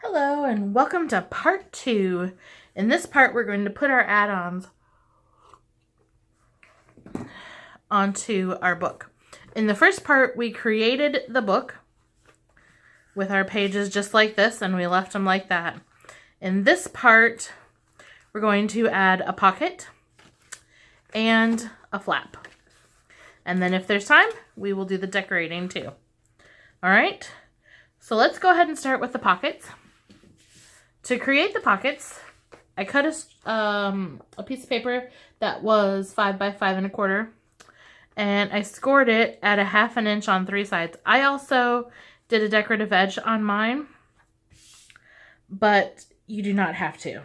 Hello and welcome to part 2. In this part we're going to put our add-ons onto our book. In the first part we created the book with our pages just like this and we left them like that. In this part we're going to add a pocket and a flap. And then if there's time we will do the decorating too. Alright, so let's go ahead and start with the pockets. To create the pockets, I cut a piece of paper that was 5 by 5 1/4, and I scored it at 1/2 inch on 3 sides. I also did a decorative edge on mine, but you do not have to.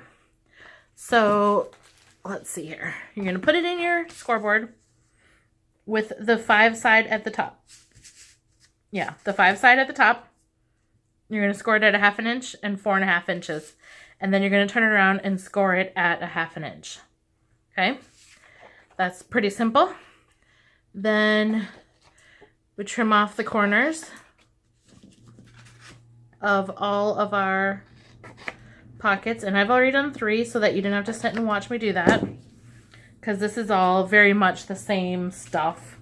So let's see here. You're going to put it in your scoreboard with the 5 side at the top. Yeah, the 5 side at the top. You're going to score it at 1/2 inch and 4.5 inches. And then you're going to turn it around and score it at 1/2 inch. Okay? That's pretty simple. Then we trim off the corners of all of our pockets. And I've already done 3 so that you didn't have to sit and watch me do that. Because this is all very much the same stuff.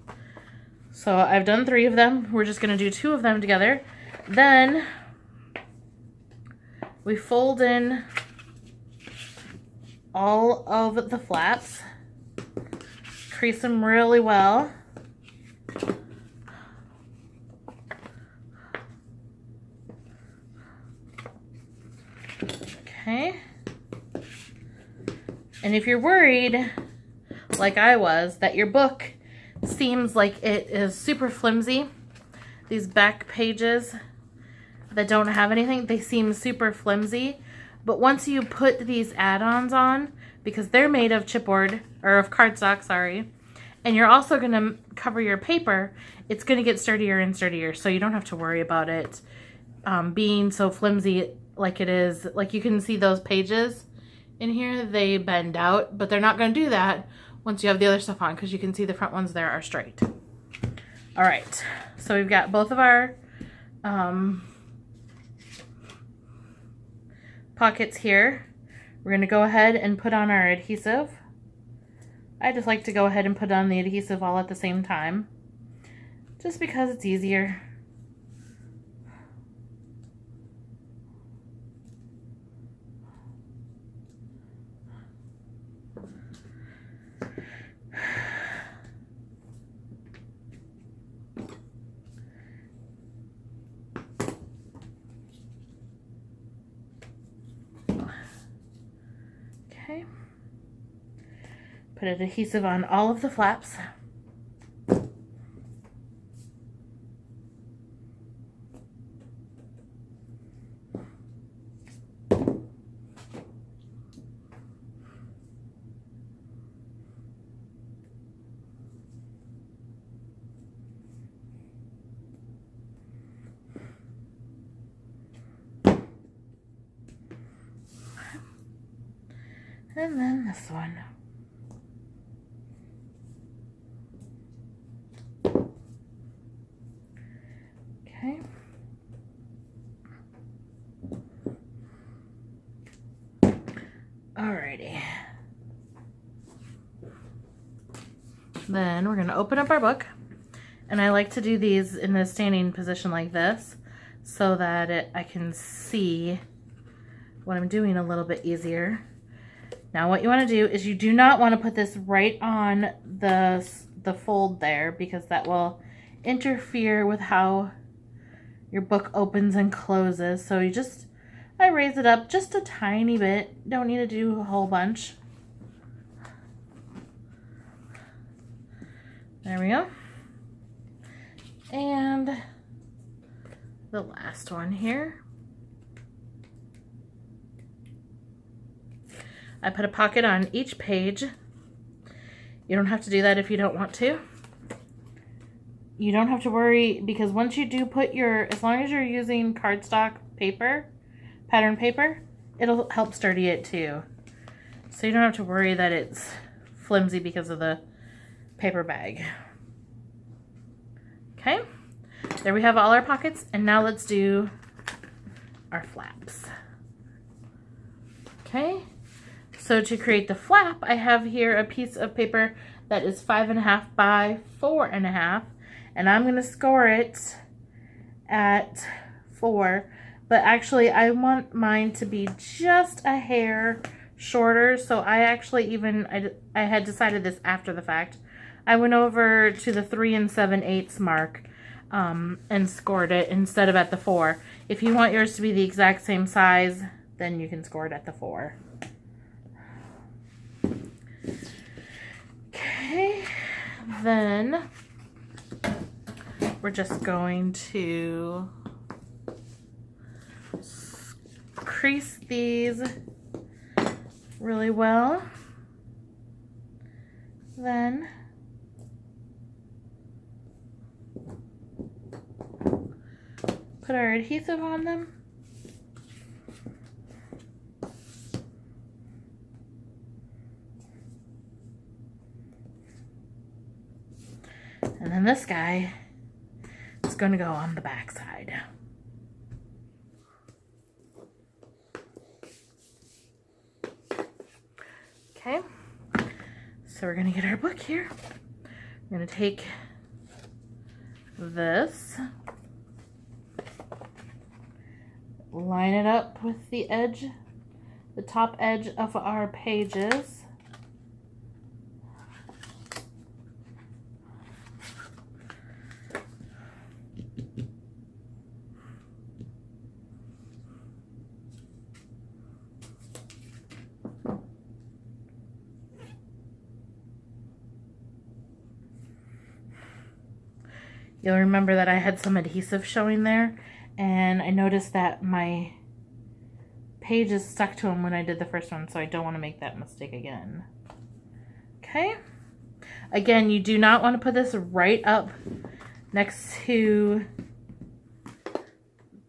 So I've done 3 of them. We're just going to do 2 of them together. Then we fold in all of the flaps, crease them really well. Okay. And if you're worried, like I was, that your book seems like it is super flimsy, these back pages that don't have anything, they seem super flimsy. But once you put these add-ons on, because they're made of chipboard, or of cardstock, sorry, and you're also going to cover your paper, it's going to get sturdier and sturdier. So you don't have to worry about it being so flimsy like it is. Like you can see those pages in here, they bend out, but they're not going to do that once you have the other stuff on, because you can see the front ones there are straight. All right, so we've got both of our pockets here. We're going to go ahead and put on our adhesive. I just like to go ahead and put on the adhesive all at the same time, just because it's easier. Okay. Put an adhesive on all of the flaps. And then this one. Okay. Alrighty. Then we're going to open up our book. And I like to do these in a standing position like this so that I can see what I'm doing a little bit easier. Now what you want to do is you do not want to put this right on the fold there, because that will interfere with how your book opens and closes. So I raise it up just a tiny bit. Don't need to do a whole bunch. There we go. And the last one here. I put a pocket on each page. You don't have to do that if you don't want to. You don't have to worry, because once you do put as long as you're using cardstock paper, pattern paper, it'll help sturdy it too. So you don't have to worry that it's flimsy because of the paper bag. Okay, there we have all our pockets, and now let's do our flaps. Okay, so to create the flap, I have here a piece of paper that is 5.5 by 4.5, and I'm going to score it at 4, but actually I want mine to be just a hair shorter, so I actually I had decided this after the fact. I went over to the 3 7/8 mark and scored it instead of at the 4. If you want yours to be the exact same size, then you can score it at the 4. Okay, then we're just going to crease these really well. Then put our adhesive on them. And then this guy is going to go on the back side. Okay, so we're going to get our book here. We're going to take this, line it up with the edge, the top edge of our pages. You'll remember that I had some adhesive showing there, and I noticed that my pages stuck to them when I did the first one, so I don't want to make that mistake again. Okay. Again, you do not want to put this right up next to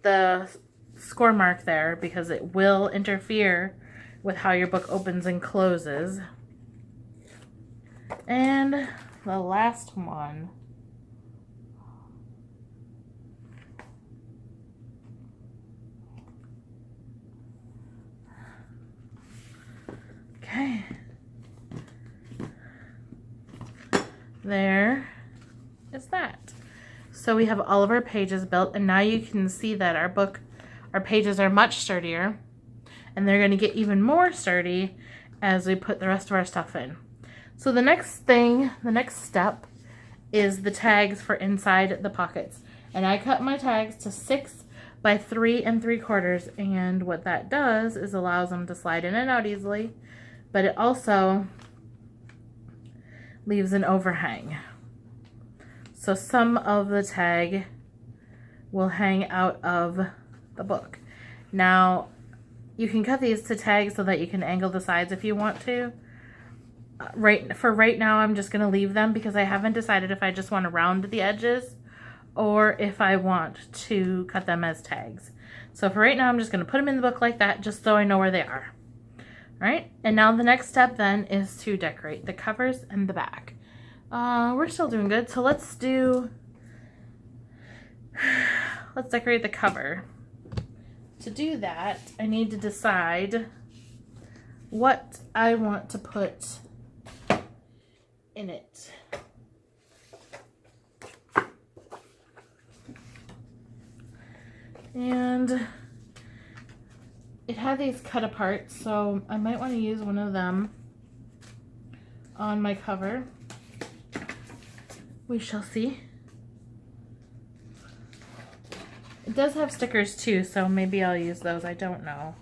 the score mark there, because it will interfere with how your book opens and closes. And the last one. Okay, there is that. So we have all of our pages built, and now you can see that our pages are much sturdier, and they're going to get even more sturdy as we put the rest of our stuff in. So the next step is the tags for inside the pockets. And I cut my tags to 6 by 3 3/4, and what that does is allows them to slide in and out easily. But it also leaves an overhang. So some of the tag will hang out of the book. Now, you can cut these to tags so that you can angle the sides if you want to. Right now, I'm just going to leave them because I haven't decided if I just want to round the edges or if I want to cut them as tags. So for right now, I'm just going to put them in the book like that just so I know where they are. Right, and now the next step then is to decorate the covers and the back. We're still doing good, so let's decorate the cover. To do that, I need to decide what I want to put in it. And it had these cut apart, so I might want to use one of them on my cover. We shall see. It does have stickers too, so maybe I'll use those. I don't know.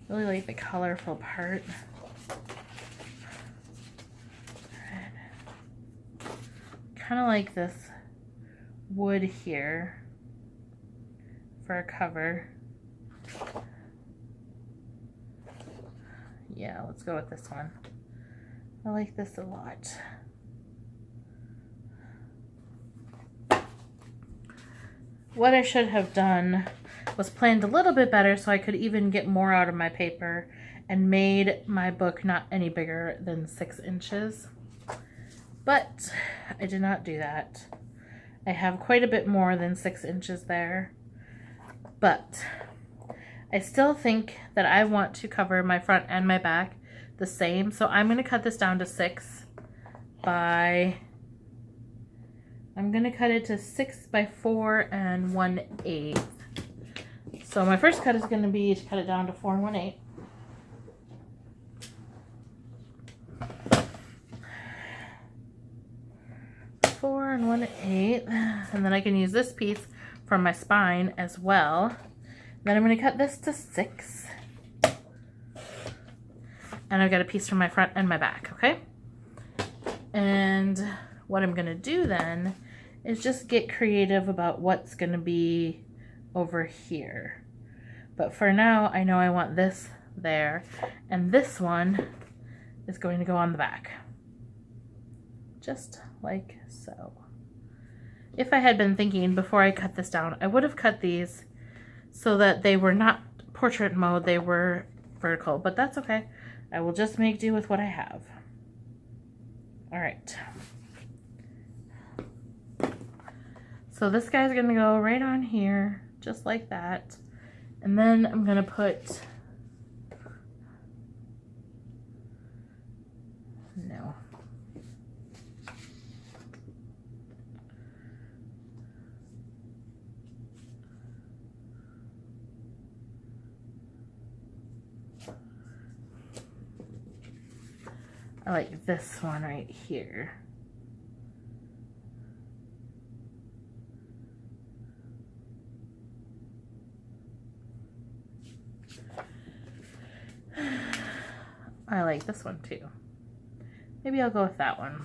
Really like the colorful part. Kind of like this wood here for a cover. Yeah, let's go with this one. I like this a lot. What I should have done was planned a little bit better so I could even get more out of my paper and made my book not any bigger than 6 inches. But I did not do that. I have quite a bit more than 6 inches there, but I still think that I want to cover my front and my back the same. So I'm going to cut this down to 6 by, I'm going to cut it to 6 by 4 and 1/8. So my first cut is going to be to cut it down to 4 and 1/8. And 1/8, and then I can use this piece for my spine as well. Then I'm going to cut this to 6, and I've got a piece for my front and my back, okay? And what I'm going to do then is just get creative about what's going to be over here. But for now, I know I want this there, and this one is going to go on the back. Just like so. If I had been thinking before I cut this down, I would have cut these so that they were not portrait mode, they were vertical, but that's okay. I will just make do with what I have. All right. So this guy's gonna go right on here, just like that. And then I'm gonna put, no. I like this one right here. I like this one too. Maybe I'll go with that one.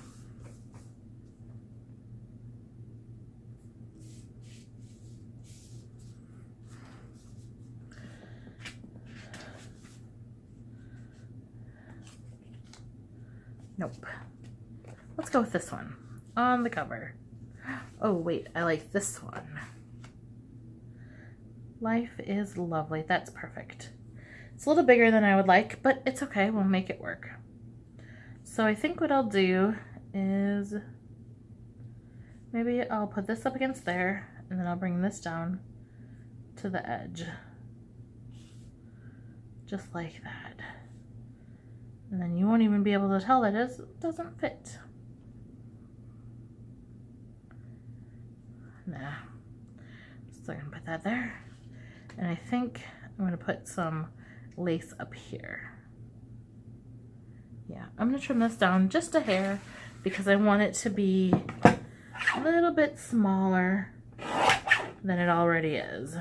Nope. Let's go with this one on the cover. Oh wait, I like this one. Life is lovely. That's perfect. It's a little bigger than I would like, but it's okay. We'll make it work. So I think what I'll do is maybe I'll put this up against there, and then I'll bring this down to the edge. Just like that. And then you won't even be able to tell that it doesn't fit. Nah. So I'm gonna put that there. And I think I'm gonna put some lace up here. Yeah, I'm gonna trim this down just a hair because I want it to be a little bit smaller than it already is.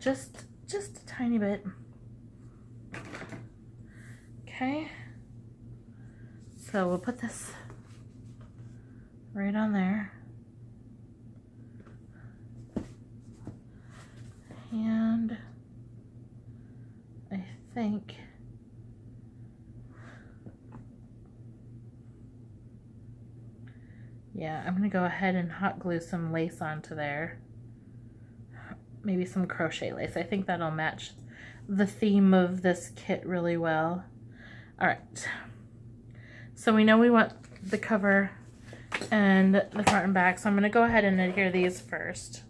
Just a tiny bit. Okay. So we'll put this right on there. And I think yeah, I'm gonna go ahead and hot glue some lace onto there. Maybe some crochet lace. I think that'll match the theme of this kit really well. All right. So we know we want the cover and the front and back, so I'm gonna go ahead and adhere these first.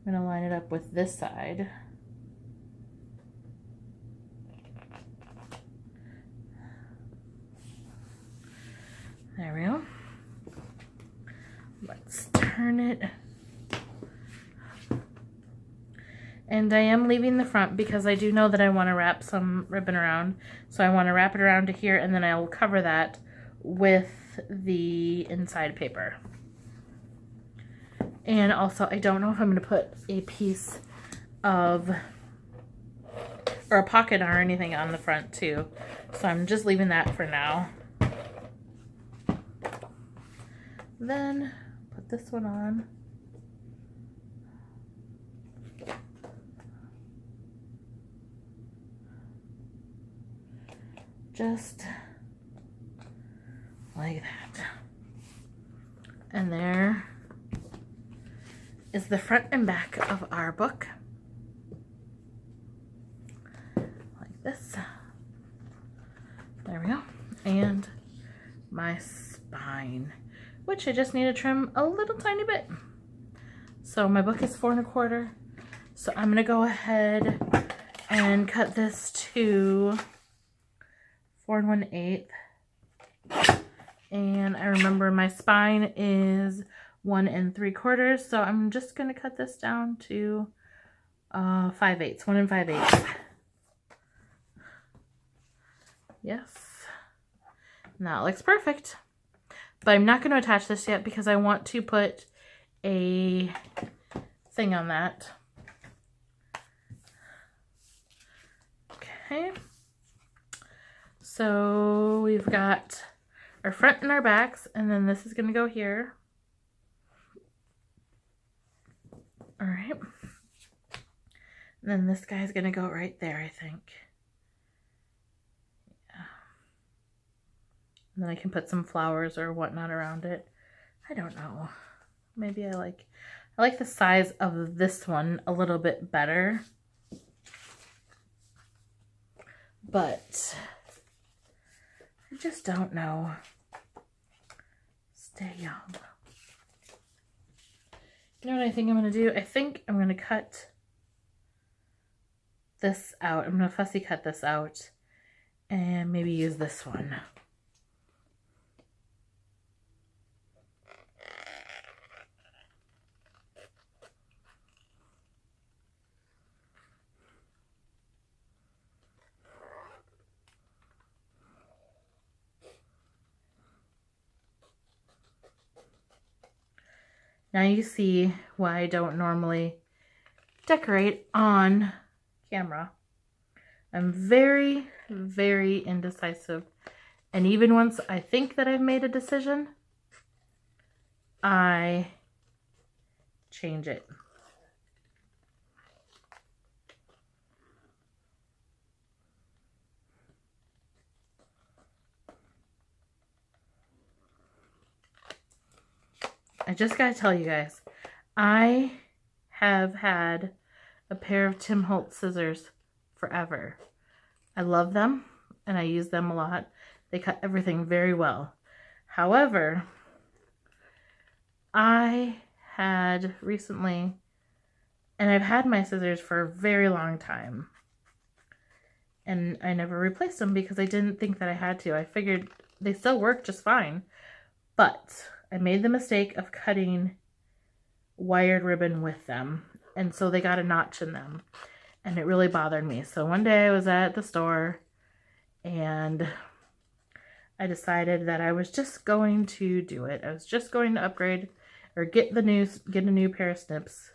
I'm gonna line it up with this side. There we go. Let's turn it. And I am leaving the front because I do know that I want to wrap some ribbon around. So I want to wrap it around to here, and then I will cover that with the inside paper. And also, I don't know if I'm going to put a piece of, or a pocket or anything on the front too. So I'm just leaving that for now. Then put this one on. Just like that. And there. is the front and back of our book. Like this. There we go. And my spine, which I just need to trim a little tiny bit. So my book is 4 1/4. So I'm gonna go ahead and cut this to 4 1/8. And I remember my spine is 1 3/4, so I'm just gonna cut this down to 5/8, 1 5/8. Yes, that looks perfect. But I'm not going to attach this yet because I want to put a thing on that. Okay. So we've got our front and our backs, and then this is going to go here. All right. And then this guy's going to go right there, I think. Yeah. And then I can put some flowers or whatnot around it. I don't know. Maybe I like the size of this one a little bit better. But I just don't know. Stay young. You know what I think I'm going to do? I think I'm going to cut this out. I'm going to fussy cut this out and maybe use this one. Now you see why I don't normally decorate on camera. I'm very, very indecisive. And even once I think that I've made a decision, I change it. I just gotta tell you guys, I have had a pair of Tim Holtz scissors forever. I love them and I use them a lot. They cut everything very well. However, I had recently, and I've had my scissors for a very long time, and I never replaced them because I didn't think that I had to. I figured they still work just fine, but I made the mistake of cutting wired ribbon with them, and so they got a notch in them, and it really bothered me. So one day I was at the store, and I decided that I was just going to do it. I was just going to upgrade or get a new pair of snips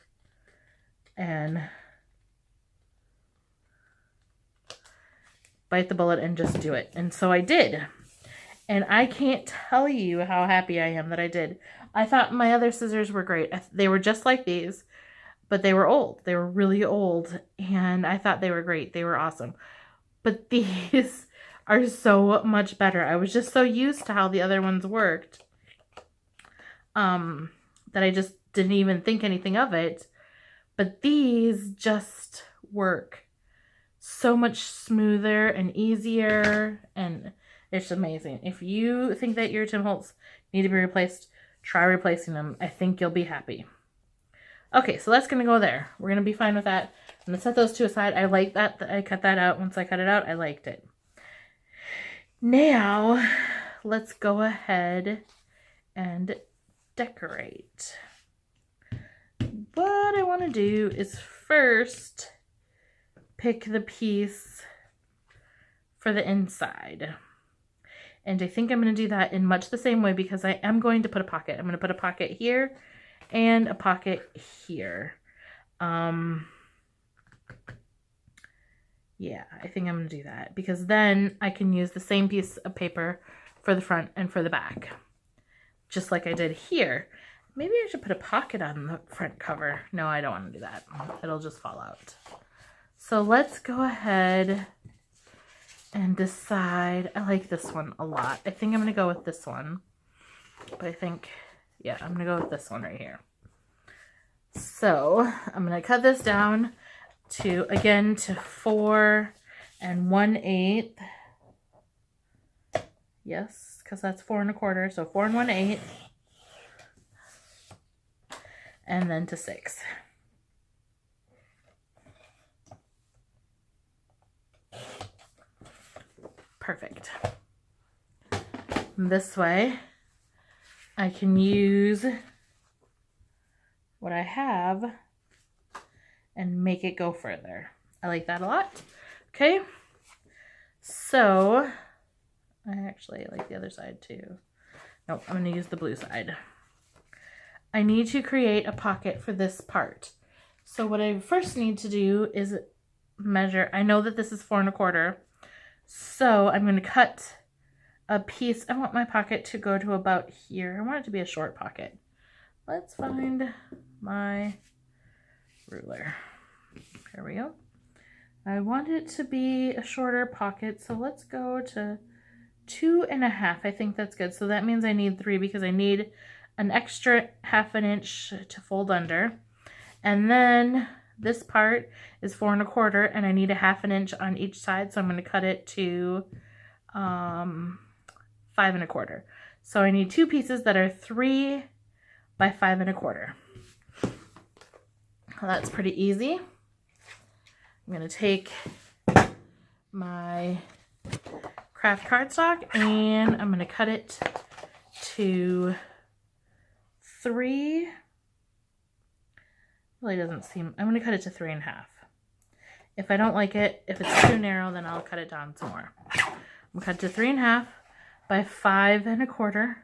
and bite the bullet and just do it. And so I did. And I can't tell you how happy I am that I did. I thought my other scissors were great. They were just like these, but they were old. They were really old, and I thought they were great. They were awesome. But these are so much better. I was just so used to how the other ones worked that I just didn't even think anything of it. But these just work so much smoother and easier, and it's amazing. If you think that your Tim Holtz need to be replaced, try replacing them. I think you'll be happy. Okay, so that's going to go there. We're going to be fine with that. I'm going to set those two aside. I like that. I cut that out. Once I cut it out, I liked it. Now, let's go ahead and decorate. What I want to do is first pick the piece for the inside. And I think I'm going to do that in much the same way because I am going to put a pocket. I'm going to put a pocket here and a pocket here. Yeah, I think I'm going to do that because then I can use the same piece of paper for the front and for the back, just like I did here. Maybe I should put a pocket on the front cover. No, I don't want to do that. It'll just fall out. So let's go ahead and decide. I like this one a lot. I think I'm going to go with this one. But I think, yeah, I'm going to go with this one right here. So I'm going to cut this down to, again, to 4 1/8. Yes, because that's 4 1/4. So 4 1/8. And then to 6. Perfect. This way, I can use what I have and make it go further. I like that a lot. Okay, so I actually like the other side too. Nope, I'm going to use the blue side. I need to create a pocket for this part. So what I first need to do is measure. I know that this is 4 1/4. So I'm going to cut a piece. I want my pocket to go to about here. I want it to be a short pocket. Let's find my ruler. Here we go. I want it to be a shorter pocket. So let's go to 2 1/2. I think that's good. So that means I need 3 because I need an extra 1/2 inch to fold under. And then this part is 4 1/4 and I need a 1/2 inch on each side. So I'm going to cut it to 5 1/4. So I need 2 pieces that are 3 by 5 1/4. Well, that's pretty easy. I'm going to take my craft cardstock and I'm going to cut it to 3. Really doesn't seem, I'm going to cut it to 3 1/2. If I don't like it, if it's too narrow, then I'll cut it down some more. I'm going to cut it to 3 1/2 by 5 1/4.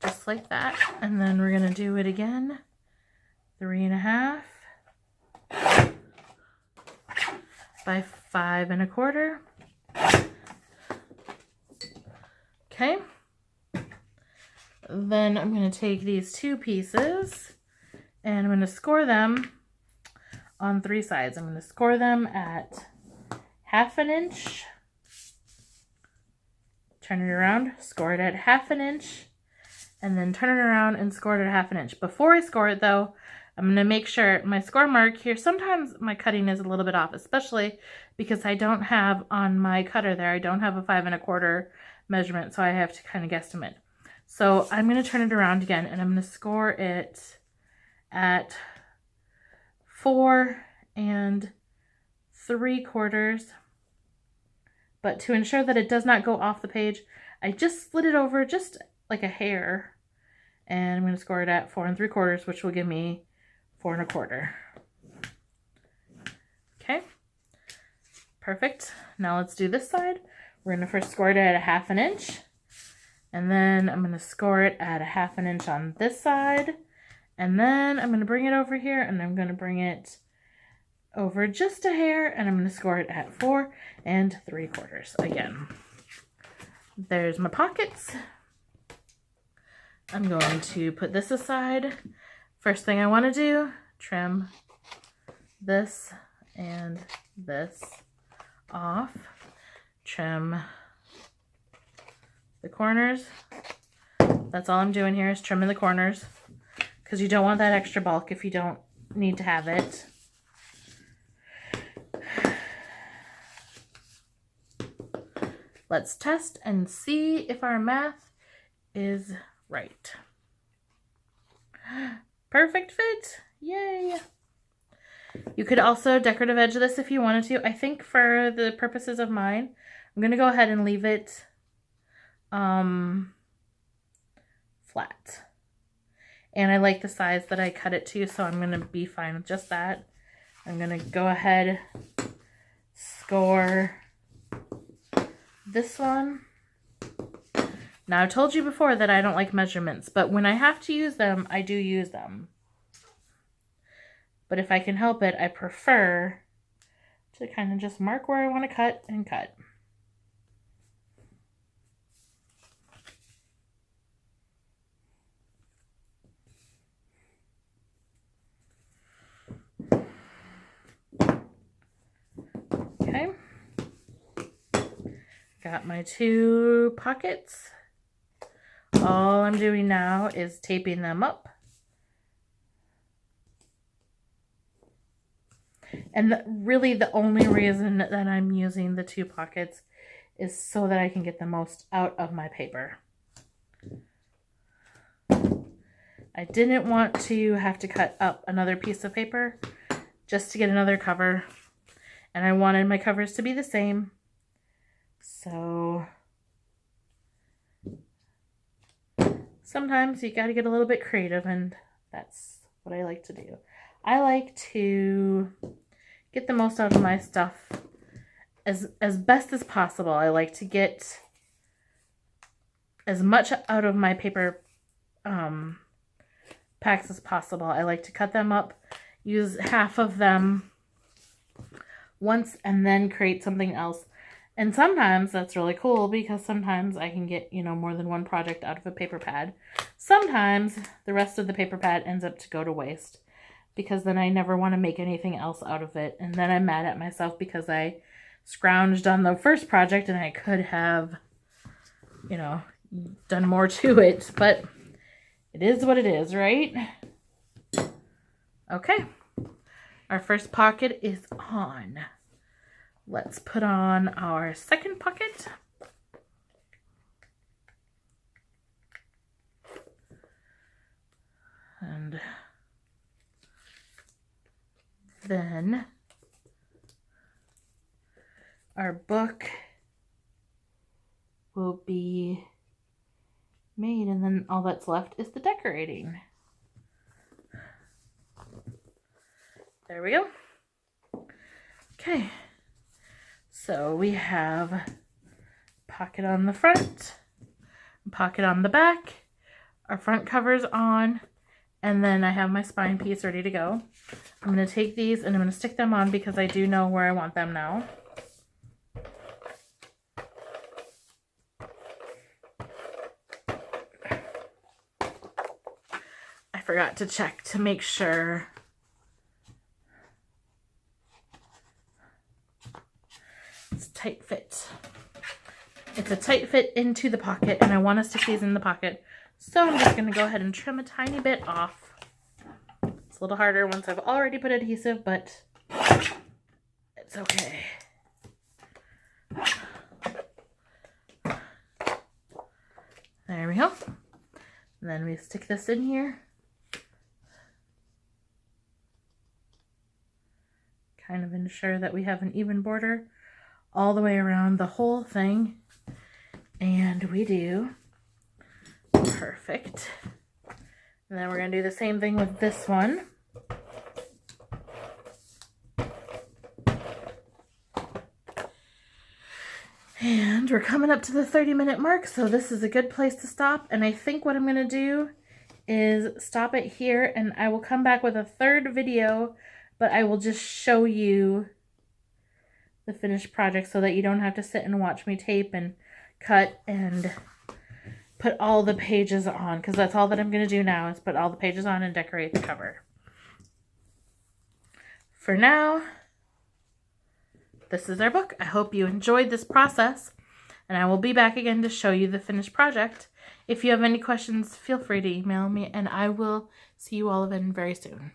Just like that. And then we're going to do it again. 3 1/2 by 5 1/4. Okay. Then I'm going to take these 2 pieces and I'm going to score them on 3 sides. I'm going to score them at 1/2 inch, turn it around, score it at 1/2 inch, and then turn it around and score it at 1/2 inch. Before I score it though, I'm going to make sure my score mark here, sometimes my cutting is a little bit off, especially because I don't have on my cutter there, I don't have a 5 1/4 measurement, so I have to kind of guesstimate. So I'm going to turn it around again and I'm going to score it at 4 3/4. But to ensure that it does not go off the page, I just split it over just like a hair. And I'm going to score it at 4 3/4, which will give me 4 1/4. Okay, perfect. Now let's do this side. We're going to first score it at a 1/2 inch. And then I'm going to score it at a 1/2 inch on this side. And then I'm going to bring it over here and I'm going to bring it over just a hair and I'm going to score it at 4 3/4 again. There's my pockets. I'm going to put this aside. First thing I want to do, trim this and this off. Trim the corners. That's all I'm doing here is trimming the corners because you don't want that extra bulk if you don't need to have it. Let's test and see if our math is right. Perfect fit. Yay. You could also decorative edge this if you wanted to. I think for the purposes of mine, I'm going to go ahead and leave it flat. And I like the size that I cut it to, so I'm going to be fine with just that. I'm going to go ahead, score this one. Now, I've told you before that I don't like measurements, but when I have to use them, I do use them. But if I can help it, I prefer to kind of just mark where I want to cut and cut. Okay. Got my 2 pockets all I'm doing now is taping them up. And really the only reason that I'm using the 2 pockets is so that I can get the most out of my paper. I didn't want to have to cut up another piece of paper just to get another cover. And I wanted my covers to be the same. So sometimes you got to get a little bit creative, and that's what I like to do. I like to get the most out of my stuff as best as possible. I like to get as much out of my paper packs as possible. I like to cut them up, use half of them once, and then create something else. And sometimes that's really cool because sometimes I can get, you know, more than one project out of a paper pad. Sometimes the rest of the paper pad ends up to go to waste because then I never want to make anything else out of it. And then I'm mad at myself because I scrounged on the first project and I could have, you know, done more to it. But it is what it is, right? Okay. Our first pocket is on. Let's put on our second pocket. And then our book will be made, and then all that's left is the decorating. There we go. Okay, so we have pocket on the front, pocket on the back, our front cover's on, and then I have my spine piece ready to go. I'm going to take these and I'm going to stick them on because I do know where I want them now. I forgot to check to make sure it's a tight fit. It's a tight fit into the pocket, and I want to stick these in the pocket. So I'm just going to go ahead and trim a tiny bit off. It's a little harder once I've already put adhesive, but it's okay. There we go. And then we stick this in here. Kind of ensure that we have an even border all the way around the whole thing. And we do. Perfect. And then we're going to do the same thing with this one. And we're coming up to the 30-minute mark, so this is a good place to stop. And I think what I'm going to do is stop it here, and I will come back with a third video, but I will just show you the finished project so that you don't have to sit and watch me tape and cut and put all the pages on, because that's all that I'm going to do now is put all the pages on and decorate the cover. For now, this is our book. I hope you enjoyed this process, and I will be back again to show you the finished project. If you have any questions, feel free to email me, and I will see you all again very soon.